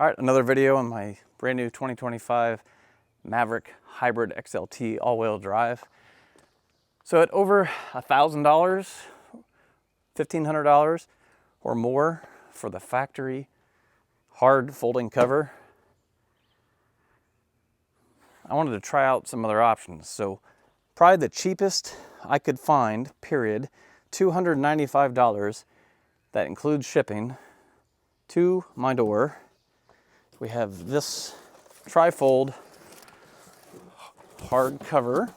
All right, another video on my brand new 2025 Maverick Hybrid XLT all-wheel drive. So at over $1,000, $1,500 or more for the factory hard folding cover, I wanted to try out some other options. So probably the cheapest I could find, period, $295. That includes shipping to my door. We have this tri-fold hard cover.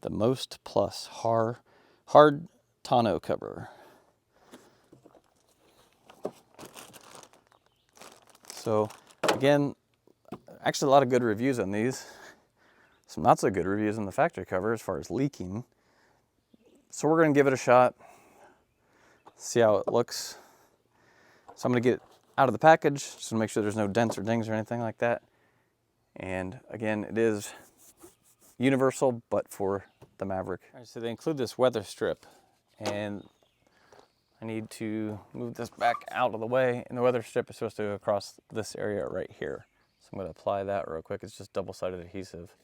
The Mostplus hard tonneau cover. So again, actually a lot of good reviews on these. Some not so good reviews on the factory cover as far as leaking. So we're gonna give it a shot, see how it looks. So I'm gonna get it out of the package just to make sure there's no dents or dings or anything like that. And again, it is universal, but for the Maverick. All right, so they include this weather strip, and I need to move this back out of the way, and the weather strip is supposed to go across this area right here. So I'm gonna apply that real quick. It's just double-sided adhesive.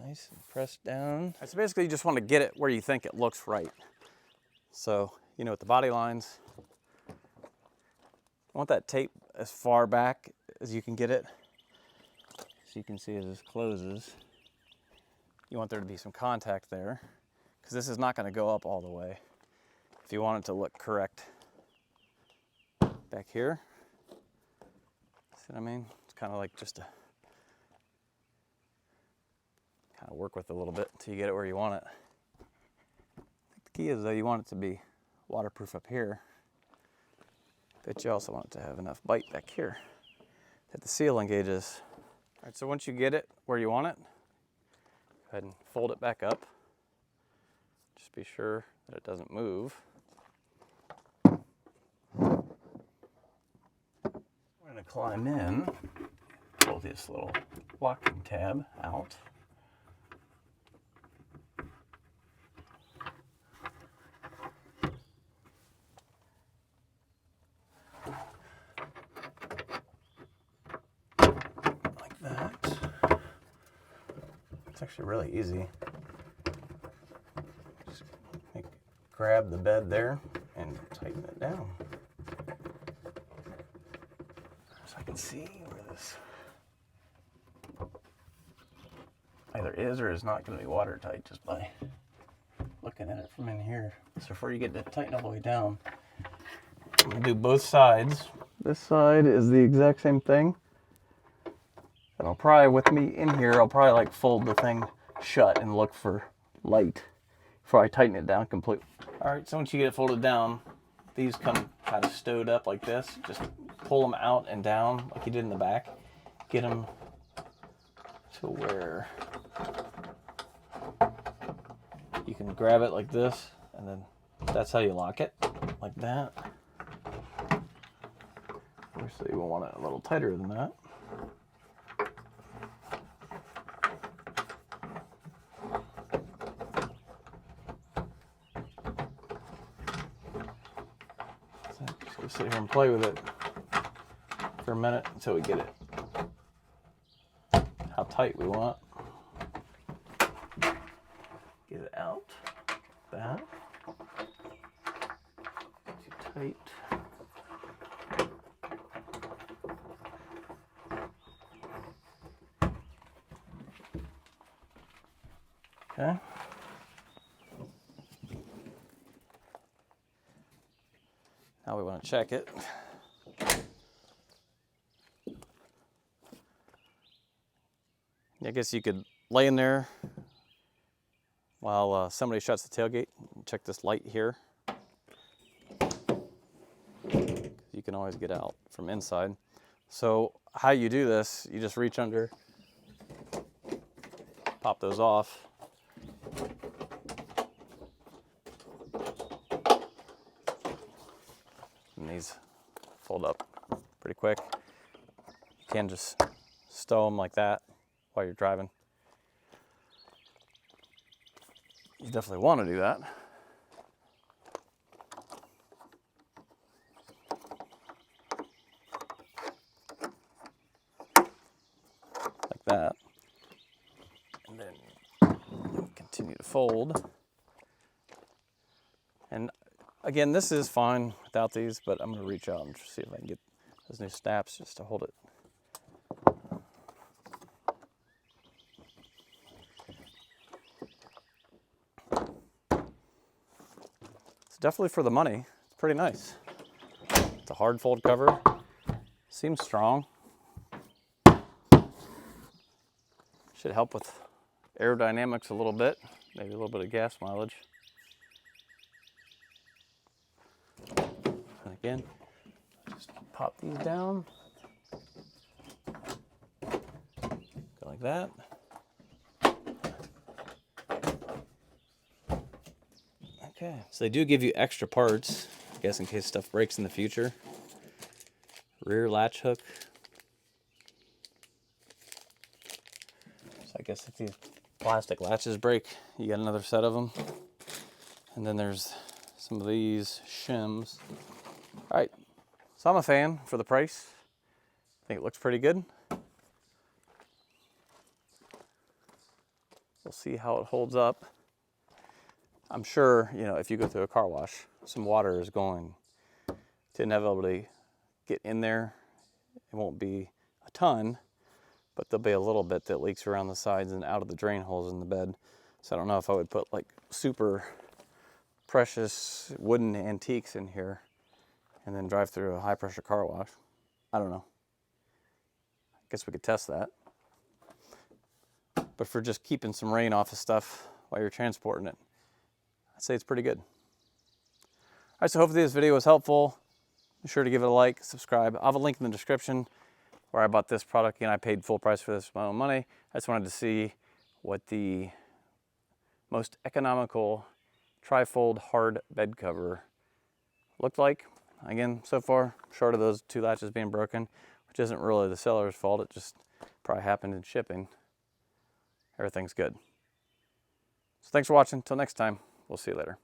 Nice and pressed down. So basically you just want to get it where you think it looks right. So, you know, with the body lines, I want that tape as far back as you can get it. So you can see as this closes, you want there to be some contact there, because this is not going to go up all the way. If you want it to look correct back here, see what I mean? It's kind of like just a kind of work with it a little bit until you get it where you want it. I think the key is though you want it to be waterproof up here, but you also want it to have enough bite back here that the seal engages. All right, so once you get it where you want it, go ahead and fold it back up. Just be sure that it doesn't move. We're going to climb in, pull this little locking tab out. It's actually really easy. Just grab the bed there and tighten it down. So I can see where this either is or is not going to be watertight just by looking at it from in here. So before you get to tighten all the way down, I'm going to do both sides. This side is the exact same thing. And I'll probably, with me in here, I'll probably like fold the thing shut and look for light before I tighten it down completely. All right, so once you get it folded down, these come kind of stowed up like this. Just pull them out and down like you did in the back. Get them to where you can grab it like this, and then that's how you lock it, like that. Obviously, you will want it a little tighter than that. So we'll sit here and play with it for a minute until we get it how tight we want. Get it out. That. Too tight. Okay. Now we want to check it. I guess you could lay in there while somebody shuts the tailgate. Check this light here. You can always get out from inside. So how you do this, you just reach under, pop those off. And these fold up pretty quick. You can just stow them like that while you're driving. You definitely want to do that. Like that. And then continue to fold. And again, this is fine without these, but I'm going to reach out and see if I can get those new snaps just to hold it. It's definitely for the money. It's pretty nice. It's a hard fold cover. Seems strong. Should help with aerodynamics a little bit. Maybe a little bit of gas mileage. And again, just pop these down. Go like that. Okay, so they do give you extra parts, I guess in case stuff breaks in the future. Rear latch hook. So I guess if these plastic latches break, you get another set of them. And then there's some of these shims. All right, so I'm a fan for the price. I think it looks pretty good. We'll see how it holds up. I'm sure, you know, if you go through a car wash, some water is going to inevitably get in there. It won't be a ton, but there'll be a little bit that leaks around the sides and out of the drain holes in the bed. So I don't know if I would put like super precious wooden antiques in here and then drive through a high pressure car wash. I don't know. I guess we could test that. But for just keeping some rain off of stuff while you're transporting it, I'd say it's pretty good. All right, so hopefully this video was helpful. Be sure to give it a like, subscribe. I'll have a link in the description where I bought this product. Again, I paid full price for this with my own money. I just wanted to see what the most economical trifold hard bed cover looked like. Again, so far, short of those two latches being broken, which isn't really the seller's fault. It just probably happened in shipping. Everything's good. So thanks for watching. Until next time, we'll see you later.